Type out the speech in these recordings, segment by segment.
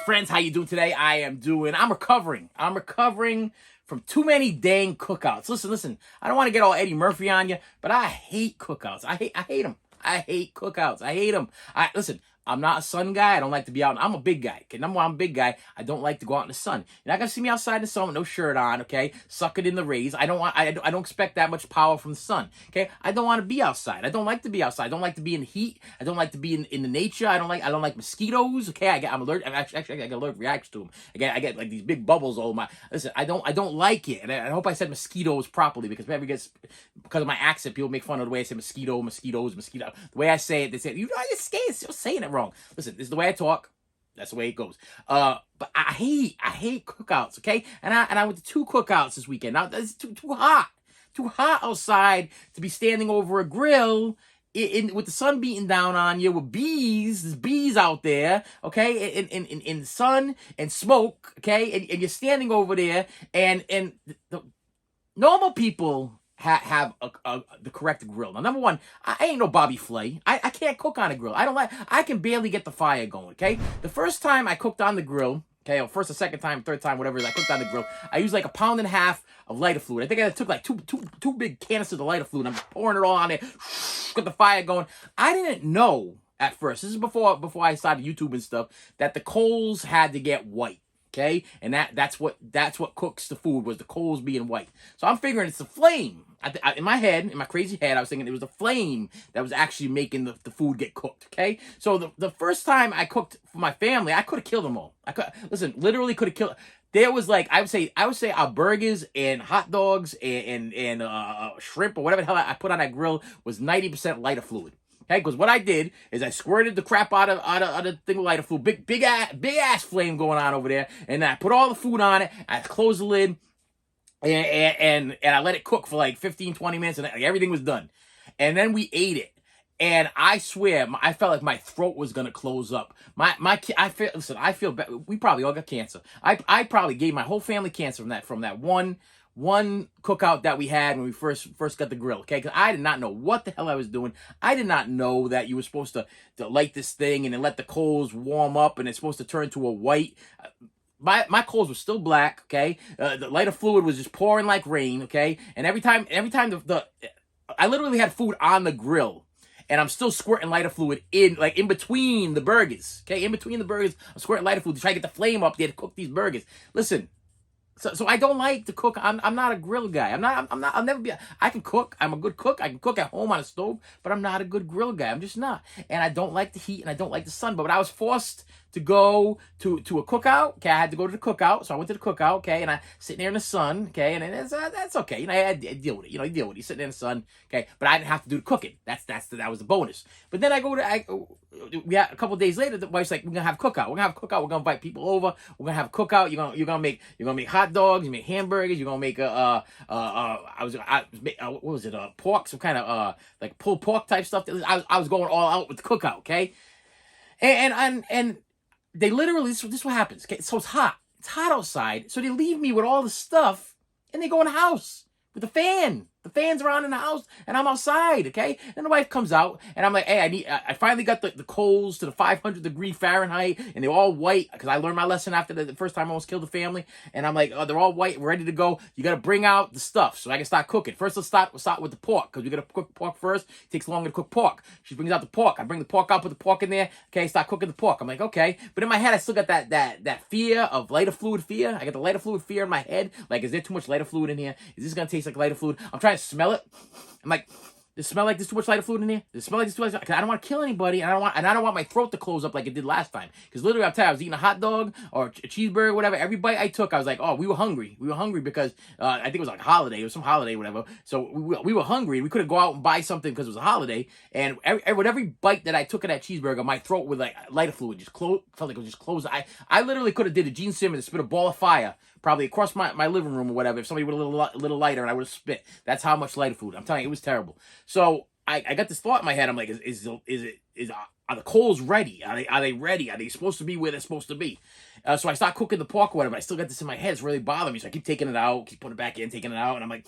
friends, how you doing today? I'm recovering. I'm recovering from too many dang cookouts. Listen. I don't want to get all Eddie Murphy on you, but I hate cookouts. I hate them. I hate cookouts. I hate them. Listen, I'm not a sun guy. I don't like to be out. I'm a big guy. Okay, number one, I'm a big guy. I don't like to go out in the sun. You're not gonna see me outside in the sun with no shirt on. Okay, suck it in the rays. I don't expect that much power from the sun. Okay, I don't want to be outside. I don't like to be outside. I don't like to be in the heat. I don't like to be in the nature. I don't like mosquitoes. Okay, I'm allergic. Actually, I get allergic reactions to them. I get like these big bubbles all over my. Listen, I don't like it. And I hope I said mosquitoes properly because because of my accent, people make fun of the way I say mosquito. The way I say it, they say you're saying it wrong. Listen, this is the way I talk. That's the way it goes. But I hate cookouts. Okay, and I went to 2 cookouts this weekend. Now it's too hot outside to be standing over a grill with the sun beating down on you with bees. There's bees out there. Okay, in the sun and smoke. Okay, and you're standing over there, and the normal people have the correct grill. Now, number one, I ain't no Bobby Flay. I can't cook on a grill. I can barely get the fire going, okay? The first time I cooked on the grill, okay, or first or second time, third time, whatever it is, I cooked on the grill, I used like 1.5 pounds of lighter fluid. I think I took like two big canisters of lighter fluid, and I'm pouring it all on there, got the fire going. I didn't know at first, this is before I started YouTube and stuff, that the coals had to get white. Okay, and that's what cooks the food, was the coals being white. So I'm figuring it's the flame. In my crazy head, I was thinking it was the flame that was actually making the food get cooked. Okay, so the first time I cooked for my family, I could have killed them all. Literally could have killed. There was like I would say our burgers and hot dogs and shrimp or whatever the hell I put on that grill was 90% lighter fluid. Okay, because what I did is I squirted the crap out of the thing with lighter fluid, big ass flame going on over there, and I put all the food on it. I closed the lid, and I let it cook for like 15-20 minutes, and everything was done. And then we ate it, and I swear I felt like my throat was gonna close up. I feel bad. We probably all got cancer. I probably gave my whole family cancer from that one cookout that we had when we first got the grill, okay? Because I did not know what the hell I was doing. I did not know that you were supposed to light this thing and then let the coals warm up and it's supposed to turn to a white. My coals were still black, okay? The lighter fluid was just pouring like rain, okay? And every time I literally had food on the grill, and I'm still squirting lighter fluid in between the burgers, okay? In between the burgers, I'm squirting lighter fluid to try to get the flame up there to cook these burgers. Listen. So I don't like to cook. I'm not a grill guy. I'll never be. I can cook. I'm a good cook. I can cook at home on a stove, but I'm not a good grill guy. I'm just not. And I don't like the heat and I don't like the sun. But when I was forced to go to a cookout, okay, I had to go to the cookout. So I went to the cookout, okay, and I sitting there in the sun, okay, and that's okay. You know, I deal with it. You know, you deal with it. You sitting there in the sun, okay, but I didn't have to do the cooking. That was the bonus. But then we had a couple of days later, the wife's like, we're gonna have a cookout. We're gonna invite people over. We're gonna have a cookout. You're gonna make hot dogs. You make hamburgers. You're gonna make what was it? Pork, some kind of like pulled pork type stuff. I was going all out with the cookout, okay, and they literally this is what happens. Okay, so it's hot outside. So they leave me with all the stuff, and they go in the house with the fan. The fan's are on in the house, and I'm outside, okay? And the wife comes out, and I'm like, hey, I finally got the coals to the 500-degree Fahrenheit, and they're all white, because I learned my lesson after the first time I almost killed the family, and I'm like, oh, they're all white, ready to go. You got to bring out the stuff so I can start cooking. First, let's start with the pork, because we got to cook pork first. It takes longer to cook pork. She brings out the pork. I bring the pork out, put the pork in there, okay, start cooking the pork. I'm like, okay. But in my head, I still got that fear of lighter fluid fear. I got the lighter fluid fear in my head. Like, is there too much lighter fluid in here? Is this going to taste like lighter fluid? I'm trying to smell it. I'm like, does it smell like there's too much lighter fluid in here? Does it smell like there's too much? Because I don't want to kill anybody, and I don't want my throat to close up like it did last time. Because literally, I'm telling you, I was eating a hot dog or a cheeseburger, whatever. Every bite I took, I was like, oh, we were hungry. We were hungry because I think it was like a holiday. It was some holiday, whatever. So we were hungry. We couldn't go out and buy something because it was a holiday. And with every bite that I took of that cheeseburger, my throat with like lighter fluid just felt like it was just closed. I literally could have did a Gene Simmons and spit a ball of fire probably across my living room or whatever. If somebody were a little lighter, and I would have spit. That's how much lighter fluid. I'm telling you, it was terrible. So I got this thought in my head. I'm like, are the coals ready? Are they ready? Are they supposed to be where they're supposed to be? So I start cooking the pork or whatever. I still got this in my head. It's really bothering me. So I keep taking it out, keep putting it back in, taking it out, and I'm like,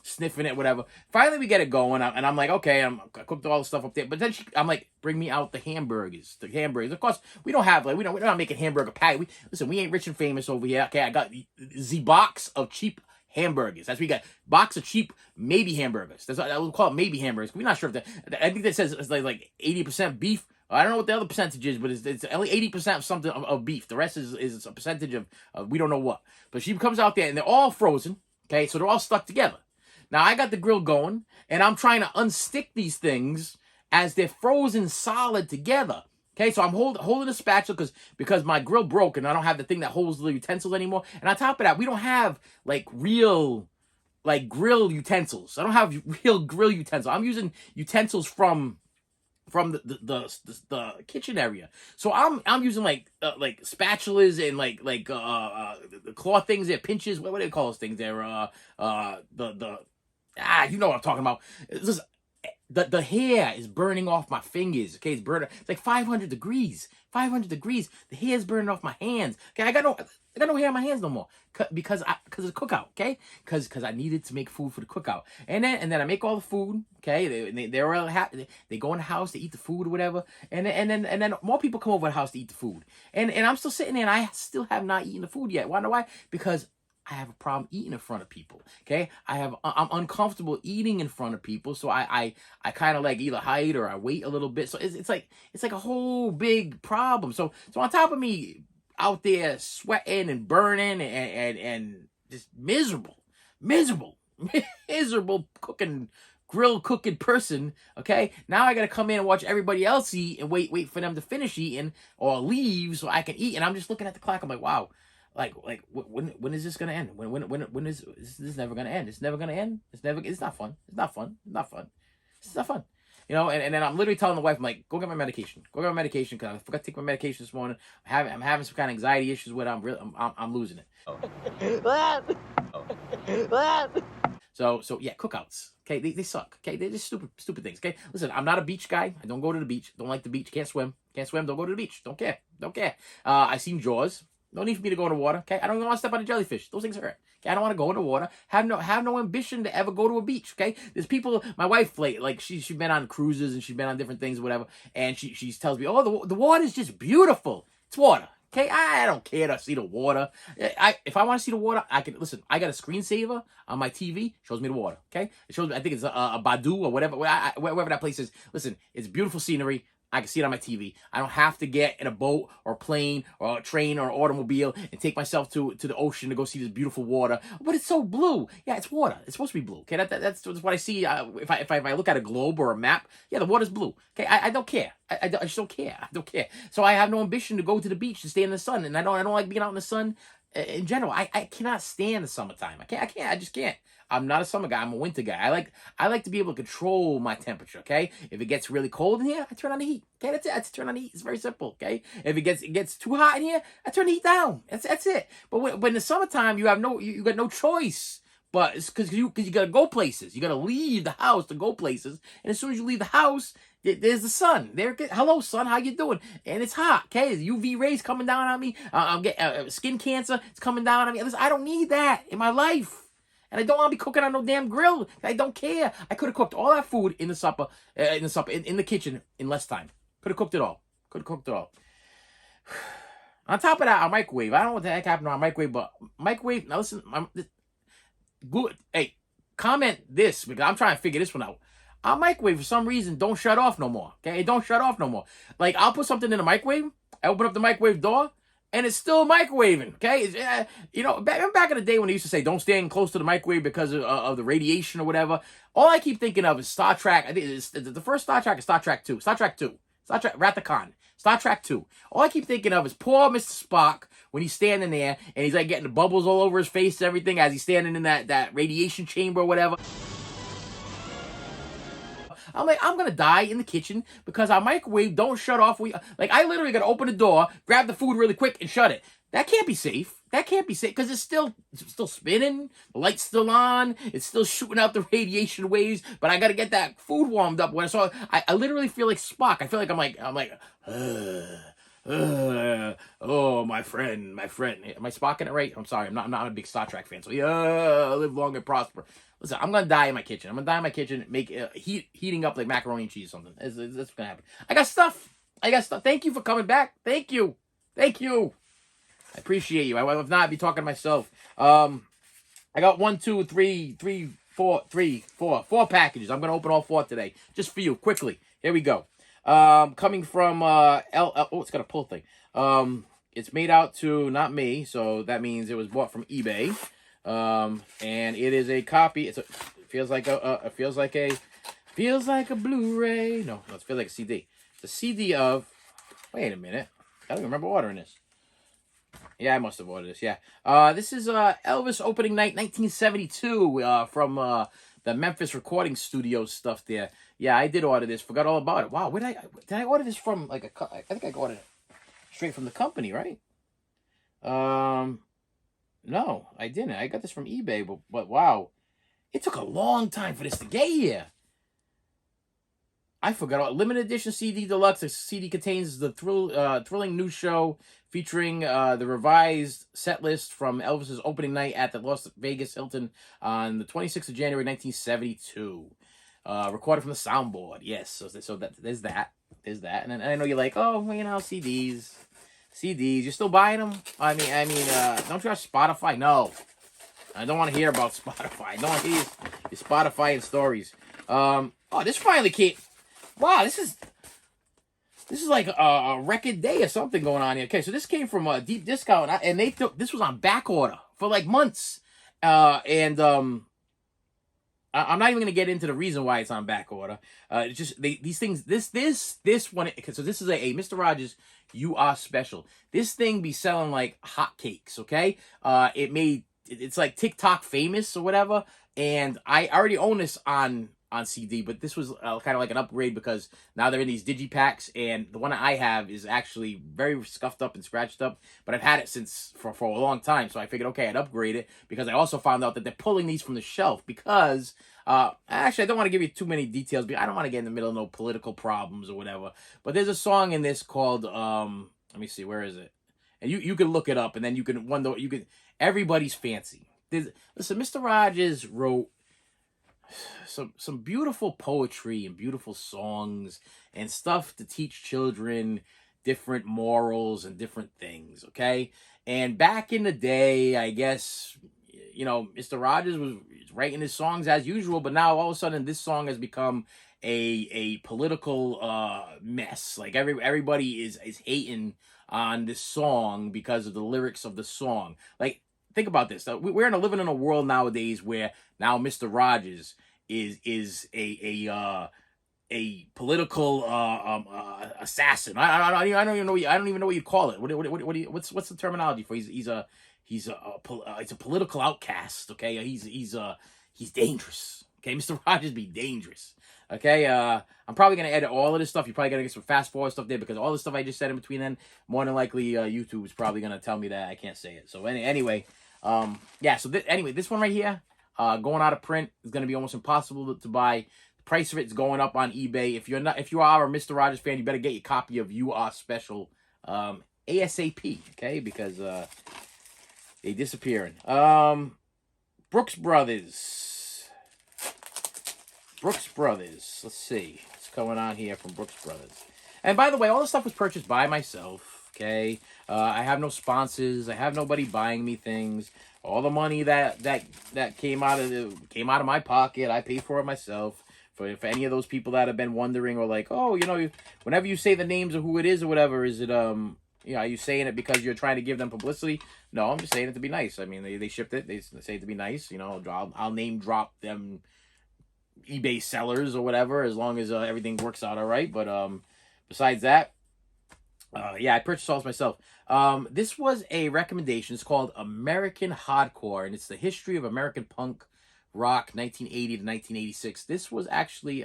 sniffing it, whatever. Finally, we get it going, and I'm like, okay, I cooked all the stuff up there. But then I'm like, bring me out the hamburgers. The hamburgers. Of course, we don't have, like, we're not making hamburger patty. Listen, we ain't rich and famous over here. Okay, I got the box of cheap hamburgers. That's what we got. Box of cheap maybe hamburgers. That's what I would call it, maybe hamburgers. We're not sure if that. I think that says it's like 80% beef. I don't know what the other percentage is, but it's only 80% of something of beef. The rest is a percentage of we don't know what. But she comes out there and they're all frozen. Okay, so they're all stuck together. Now I got the grill going and I'm trying to unstick these things as they're frozen solid together. Okay, so I'm holding a spatula because my grill broke and I don't have the thing that holds the utensils anymore. And on top of that, we don't have like real grill utensils. I don't have real grill utensils. I'm using utensils from the kitchen area. So I'm using like spatulas and like the claw things there, pinches. What do they call those things? They're you know what I'm talking about. Listen, the hair is burning off my fingers. Okay, it's burning. It's like 500 degrees. 500 degrees. The hair is burning off my hands. Okay, I got no hair on my hands no more because of the cookout. Okay, because I needed to make food for the cookout. And then I make all the food. Okay, they're all happy. They go in the house to eat the food or whatever. And then more people come over the house to eat the food. And I'm still sitting there and I still have not eaten the food yet. Wanna know why? Because I have a problem eating in front of people. Okay, I'm uncomfortable eating in front of people, so I kind of like either hide or I wait a little bit. So it's like a whole big problem. So on top of me out there sweating and burning and just miserable grill cooking person. Okay, now I gotta come in and watch everybody else eat and wait for them to finish eating or leave so I can eat. And I'm just looking at the clock. I'm like, wow. Like when is this gonna end? When is this never gonna end? It's never gonna end. It's not fun. It's not fun. It's not fun. You know, and then I'm literally telling the wife, I'm like, go get my medication. Go get my medication because I forgot to take my medication this morning. I'm having some kind of anxiety issues with it. I'm losing it. So yeah, cookouts. Okay, they suck. Okay, they're just stupid things. Okay, listen, I'm not a beach guy. I don't go to the beach. Don't like the beach. Can't swim. Don't go to the beach. Don't care. I seen Jaws. No need for me to go in the water, okay? I don't even want to step on a jellyfish. Those things hurt. Okay, I don't want to go in the water. Have no ambition to ever go to a beach, okay? There's people, my wife, like she's been on cruises and she's been on different things, whatever, and she tells me, oh, the water is just beautiful. It's water, okay? I don't care to see the water. If I want to see the water, I can, listen, I got a screensaver on my TV, shows me the water, okay? It shows me, I think it's a Badu or whatever, wherever that place is. Listen, it's beautiful scenery. I can see it on my TV. I don't have to get in a boat or plane or a train or automobile and take myself to the ocean to go see this beautiful water. But it's so blue. Yeah, it's water. It's supposed to be blue. Okay, that's what I see. If I look at a globe or a map, yeah, the water's blue. Okay, I don't care. I just don't care. I don't care. So I have no ambition to go to the beach and stay in the sun. And I don't like being out in the sun in general. I cannot stand the summertime. I can't. I just can't. I'm not a summer guy. I'm a winter guy. I like to be able to control my temperature. Okay, if it gets really cold in here, I turn on the heat. Okay, that's it. I turn on the heat. It's very simple. Okay, if it gets too hot in here, I turn the heat down. That's it. But when in the summertime, you got no choice. But it's because you gotta go places. You gotta leave the house to go places. And as soon as you leave the house, there's the sun. Hello, sun. How you doing? And it's hot. Okay, the UV rays coming down on me. I'm getting skin cancer. It's coming down on me. Listen, I don't need that in my life. And I don't want to be cooking on no damn grill. I don't care. I could have cooked all that food in the kitchen in less time. Could have cooked it all. On top of that, our microwave. I don't know what the heck happened to our microwave, but microwave. Now listen, good. Hey, comment this because I'm trying to figure this one out. Our microwave for some reason don't shut off no more. Okay, it don't shut off no more. Like I'll put something in the microwave. I open up the microwave door. And it's still microwaving, okay? Back in the day when they used to say, don't stand close to the microwave because of the radiation or whatever, all I keep thinking of is Star Trek. I think the first Star Trek is Star Trek 2. Star Trek Rathakan. Star Trek 2. All I keep thinking of is poor Mr. Spock when he's standing there and he's like getting the bubbles all over his face and everything as he's standing in that radiation chamber or whatever. I'm like, I'm going to die in the kitchen because our microwave don't shut off. I literally got to open the door, grab the food really quick, and shut it. That can't be safe. Because it's still spinning. The light's still on. It's still shooting out the radiation waves. But I got to get that food warmed up. So I literally feel like Spock. I feel like I'm like, Oh, my friend, my friend. Am I spocking it right? I'm sorry, I'm not a big Star Trek fan. So yeah, live long and prosper. Listen, I'm gonna die in my kitchen. I'm gonna die in my kitchen, make heating up like macaroni and cheese or something. That's what's gonna happen. I got stuff. I got stuff. Thank you for coming back. Thank you. Thank you. I appreciate you. If not, I'd be talking to myself. I got 1, 2, 3, 4 packages. I'm gonna open all 4 today, just for you, quickly. Here we go. Coming from oh, it's got a pull thing. It's made out to not me, so that means it was bought from eBay. And it is a copy. It feels like a Blu-ray. No, it feels like a CD. It's a CD of. Wait a minute. I don't remember ordering this. Yeah, I must have ordered this. Yeah. This is Elvis opening night 1972 from the Memphis recording studio stuff there. Yeah, I did order this. Forgot all about it. Wow, did I order this from like I think I ordered it straight from the company, right? No, I didn't. I got this from eBay, but wow. It took a long time for this to get here. I forgot. Limited edition CD deluxe. The CD contains the thrilling new show featuring the revised set list from Elvis's opening night at the Las Vegas Hilton on the 26th of January, 1972. Recorded from the soundboard. Yes, so there's that. There's that. And I know you're like, oh, well, you know, CDs. You're still buying them? I mean, don't you have Spotify? No. I don't want to hear about Spotify. I don't want to hear your Spotify and stories. Oh, this finally came. Wow, this is like a record day or something going on here. Okay, so this came from a deep discount, and they took this was on back order for like months. I'm not even gonna get into the reason why it's on back order. It's just these things. This one. So this is a Mr. Rogers You Are Special. This thing be selling like hotcakes. Okay. It's like TikTok famous or whatever. And I already own this on CD, but this was kind of like an upgrade because now they're in these digipacks, and the one I have is actually very scuffed up and scratched up, but I've had it for a long time, so I figured, okay, I'd upgrade it, because I also found out that they're pulling these from the shelf because, actually, I don't want to give you too many details, because I don't want to get in the middle of no political problems or whatever, but there's a song in this called, let me see, where is it? And you can look it up, and then you can wonder, everybody's fancy. Listen, Mr. Rogers wrote some beautiful poetry and beautiful songs and stuff to teach children different morals and different things, okay? And back in the day, I guess, you know, Mr. Rogers was writing his songs as usual, but now all of a sudden this song has become a political mess. Like everybody is hating on this song because of the lyrics of the song. Like, think about this. We're living in a world nowadays where now Mr. Rogers is a political assassin. I don't even know what you call it. What's the terminology for? He's a political outcast. Okay, he's dangerous. Okay, Mr. Rogers be dangerous. Okay, I'm probably gonna edit all of this stuff. You're probably gonna get some fast forward stuff there because all the stuff I just said in between then, more than likely, YouTube is probably gonna tell me that I can't say it. So anyway, yeah. So anyway, this one right here, going out of print is gonna be almost impossible to buy. The price of it is going up on eBay. If you are a Mr. Rogers fan, you better get your copy of You Are Special, ASAP. Okay, because they disappearing. Brooks Brothers. Let's see what's going on here from Brooks Brothers. And by the way, all this stuff was purchased by myself. Okay, I have no sponsors. I have nobody buying me things. All the money that came out of my pocket, I paid for it myself. For any of those people that have been wondering, or like, oh, you know, whenever you say the names of who it is or whatever, is it you know, are you saying it because you're trying to give them publicity? No, I'm just saying it to be nice. I mean, they shipped it. They say it to be nice. You know, I'll name drop them eBay sellers or whatever, as long as everything works out all right. But besides that, yeah, I purchased all this myself. This was a recommendation. It's called American Hardcore, and it's the history of American punk rock, 1980 to 1986. This was actually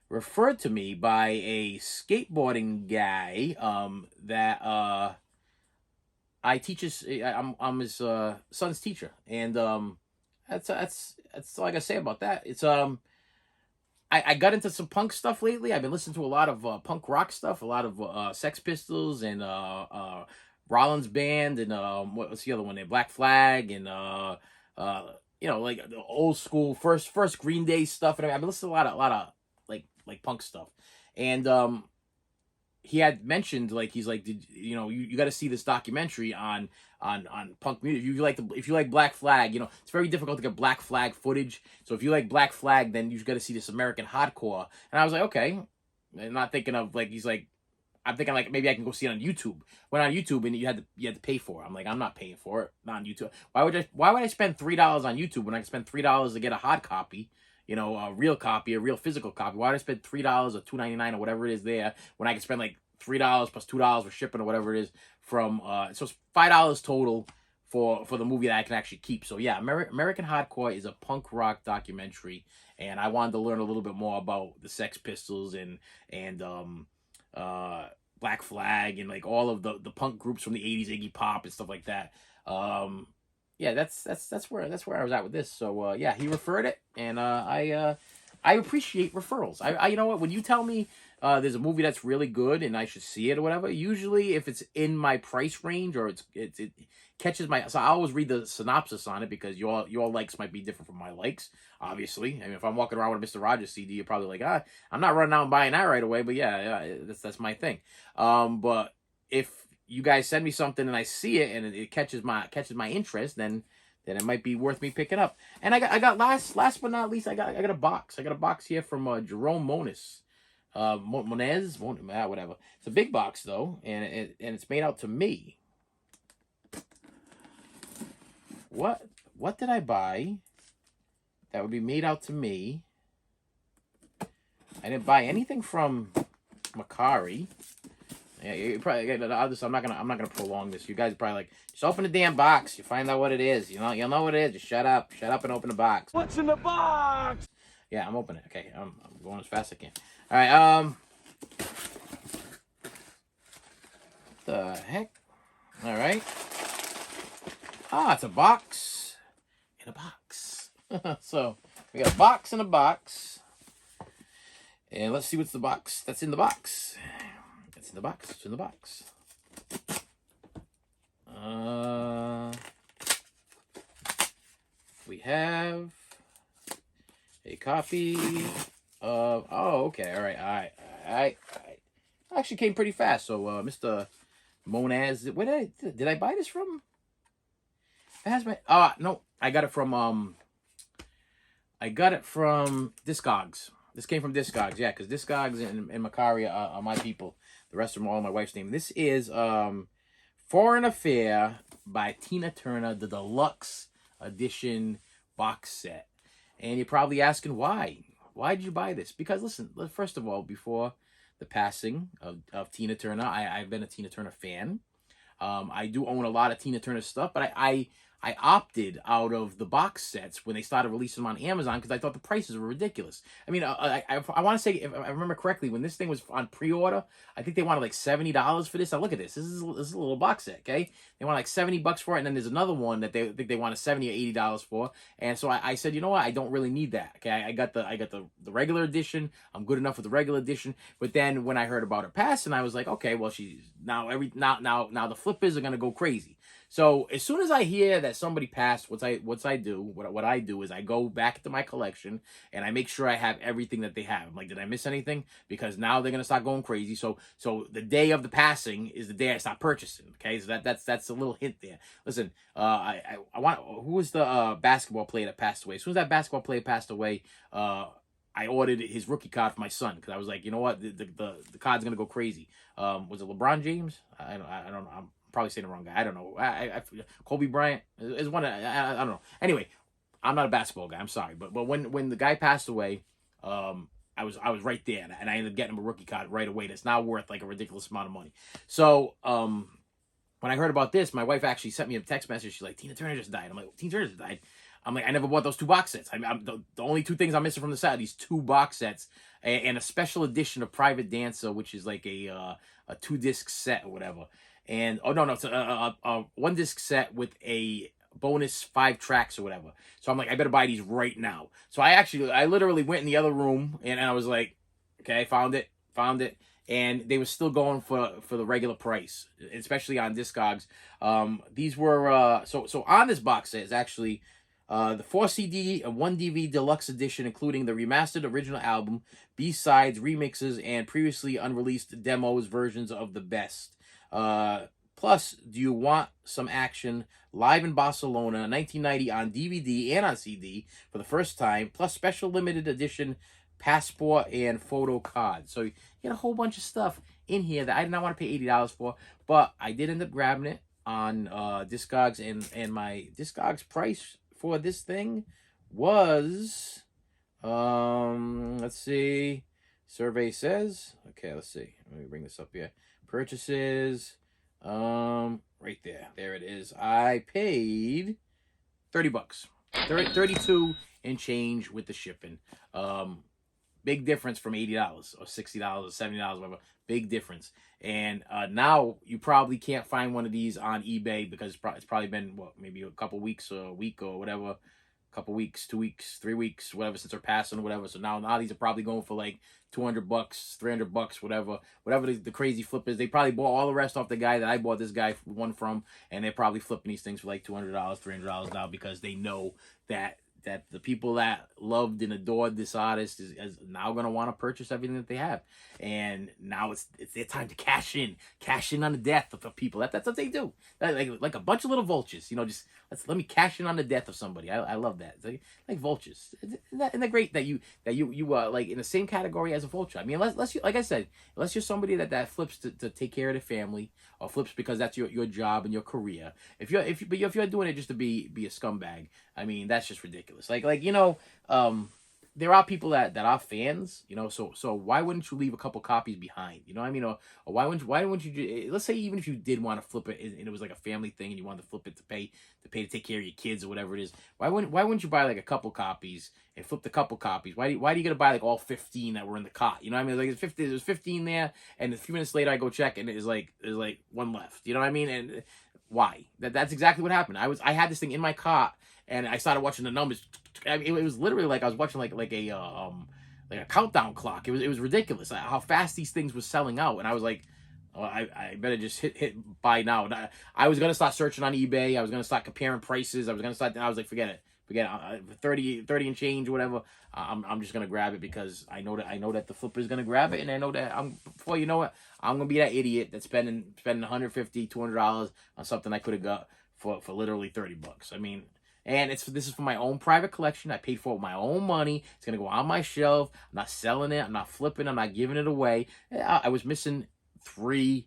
referred to me by a skateboarding guy that I teach his. I'm his son's teacher, and that's all I gotta say about that. It's I got into some punk stuff lately. I've been listening to a lot of punk rock stuff, a lot of Sex Pistols and Rollins Band, and what's the other one there? Black Flag, and uh, like the old school first Green Day stuff. And I've been listening to a lot of like punk stuff. And he had mentioned, like, he's like, did you got to see this documentary on punk music. If you like Black Flag, it's very difficult to get Black Flag footage. So if you like Black Flag, then you got to see this American hardcore. And I was like, okay. I'm not thinking of, like, he's like, I'm thinking like maybe I can go see it on YouTube. Went on YouTube and you had to pay for it. I'm like, I'm not paying for it. Not on YouTube. Why would I spend $3 on YouTube when I can spend $3 to get a hard copy? A real copy, a real physical copy. Why would I spend $3 or $2.99 or whatever it is there when I can spend like $3 plus $2 for shipping or whatever it is from? So it's $5 total for the movie that I can actually keep. So yeah, American Hardcore is a punk rock documentary, and I wanted to learn a little bit more about the Sex Pistols and Black Flag and like all of the punk groups from the 80s, Iggy Pop and stuff like that. Yeah, that's where I was at with this. So yeah, he referred it, and I appreciate referrals. I you know what, when you tell me there's a movie that's really good and I should see it or whatever, usually if it's in my price range or it catches my, so I always read the synopsis on it, because your likes might be different from my likes, obviously. I mean, if I'm walking around with a Mr. Rogers CD, you're probably like, I'm not running out and buying that right away, but yeah, that's my thing. But if you guys send me something and I see it and it catches my interest, then it might be worth me picking up. And I got last but not least, I got a box. I got a box here from Jerome Moniz. Whatever. It's a big box though, and it's made out to me. What did I buy that would be made out to me? I didn't buy anything from Macari. Yeah, you probably. I'm not gonna prolong this. You guys are probably like, just open the damn box. You find out what it is. You'll know what it is. Just shut up and open the box. What's in the box? Yeah, I'm opening it. Okay, I'm going as fast as I can. All right. The heck? All right. It's a box in a box. So we got a box in a box, and let's see what's the box that's in the box. It's in the box. It's in the box. We have a copy of. Oh, okay. All right. Actually came pretty fast. So, Mr. Moniz, where did I buy this from? It has my. No, I got it from Discogs. This came from Discogs, yeah, because Discogs and Macari are my people. The rest of them are all my wife's name. This is Foreign Affair by Tina Turner, the deluxe edition box set. And you're probably asking why. Why did you buy this? Because listen, first of all, before the passing of Tina Turner, I've been a Tina Turner fan. I do own a lot of Tina Turner stuff, but I opted out of the box sets when they started releasing them on Amazon because I thought the prices were ridiculous. I mean, I want to say, if I remember correctly, when this thing was on pre-order, I think they wanted like $70 for this. Now look at this. This is a little box set, okay? They want like $70 for it, and then there's another one that they think they wanted $70 or $80 for. And so I said, you know what? I don't really need that. Okay, I got the regular edition. I'm good enough with the regular edition. But then when I heard about her passing, I was like, okay, well, she's now the flippers are gonna go crazy. So as soon as I hear that somebody passed, what I do is I go back to my collection and I make sure I have everything that they have. I'm like, did I miss anything? Because now they're gonna start going crazy. So the day of the passing is the day I start purchasing. Okay, so that's a little hint there. Listen, I want, who was the basketball player that passed away? As soon as that basketball player passed away, I ordered his rookie card for my son because I was like, you know what, the card's gonna go crazy. Was it LeBron James? I don't know. I'm probably saying the wrong guy. I don't know. I Kobe Bryant is one. I don't know. Anyway, I'm not a basketball guy. I'm sorry, but when the guy passed away, I was right there, and I ended up getting him a rookie card right away. That's now worth like a ridiculous amount of money. So when I heard about this, my wife actually sent me a text message. She's like, Tina Turner just died. I'm like, Tina Turner just died. I'm like, I never bought those two box sets. I'm the only two things I'm missing from the set are these two box sets and a special edition of Private Dancer, which is like a 2-disc set or whatever. And oh no, it's a 1-disc set with a bonus 5 tracks or whatever. So I'm like, I better buy these right now. So I literally went in the other room and I was like, okay, found it. And they were still going for the regular price, especially on Discogs. These were so on this box set is actually the 4 CD and 1 DVD deluxe edition, including the remastered original album, B-sides, remixes, and previously unreleased demos versions of the best. Plus, Do You Want Some Action? Live in Barcelona, 1990 on DVD and on CD for the first time, plus special limited edition passport and photo card. So you get a whole bunch of stuff in here that I did not want to pay $80 for, but I did end up grabbing it on Discogs, and my Discogs price for this thing was let's see, survey says, okay, let's see, let me bring this up here, purchases, right there it is. I paid $30, 32 and change with the shipping. Big difference from $80 or $60 or $70, whatever. Big difference. And now you probably can't find one of these on eBay because it's probably been, what, maybe a couple weeks or a week or whatever. Couple weeks, 2 weeks, 3 weeks, whatever, since they're passing or whatever. So now these are probably going for like $200, $300, whatever the crazy flip is. They probably bought all the rest off the guy that I bought this guy one from, and they're probably flipping these things for like $200, $300 now because they know that the people that loved and adored this artist is now going to want to purchase everything that they have. And now it's their time to cash in on the death of people. That's what they do. Like a bunch of little vultures, just let me cash in on the death of somebody. I love that. It's like vultures. Isn't that great that you like in the same category as a vulture? I mean, unless you, like I said, unless you're somebody that flips to take care of the family, or flips because that's your job and your career. If you're doing it just to be a scumbag, I mean, that's just ridiculous. There are people that are fans, so why wouldn't you leave a couple copies behind? You know what I mean? Or why wouldn't you, let's say even if you did want to flip it and it was like a family thing and you wanted to flip it to take care of your kids or whatever it is, why wouldn't you buy like a couple copies and flip the couple copies? Why do you gotta buy like all 15 that were in the cart? You know what I mean? Like there's 15 there, and a few minutes later I go check and there's like one left. You know what I mean? And why? That's exactly what happened. I had this thing in my cart and I started watching the numbers. I mean, it was literally like I was watching like a countdown clock. It was ridiculous how fast these things were selling out, and I was like, oh, I better just hit buy now. And I was gonna start searching on eBay. I was gonna start comparing prices. I was like, forget it. 30 and change, whatever. I'm just gonna grab it because I know that the flipper is gonna grab it, and I know that before you know it, I'm gonna be that idiot that's spending $150, $200 on something I could have got for literally $30. I mean. And this is for my own private collection. I paid for it with my own money. It's going to go on my shelf. I'm not selling it. I'm not flipping. I'm not giving it away. I was missing two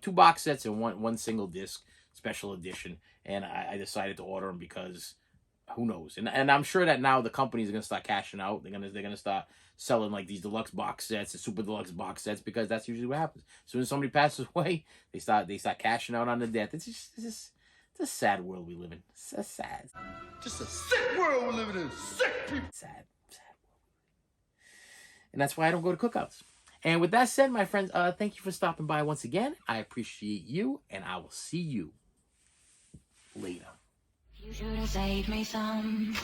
box sets and one single disc special edition. And I decided to order them because who knows? And I'm sure that now the companies are going to start cashing out. They're going to start selling like these deluxe box sets and super deluxe box sets because that's usually what happens. As soon as somebody passes away, they start cashing out on the death. It's a sad world we live in. It's sad. Just a sick world we're living in. Sick people. Sad. And that's why I don't go to cookouts. And with that said, my friends, thank you for stopping by once again. I appreciate you, and I will see you later. You should have saved me some.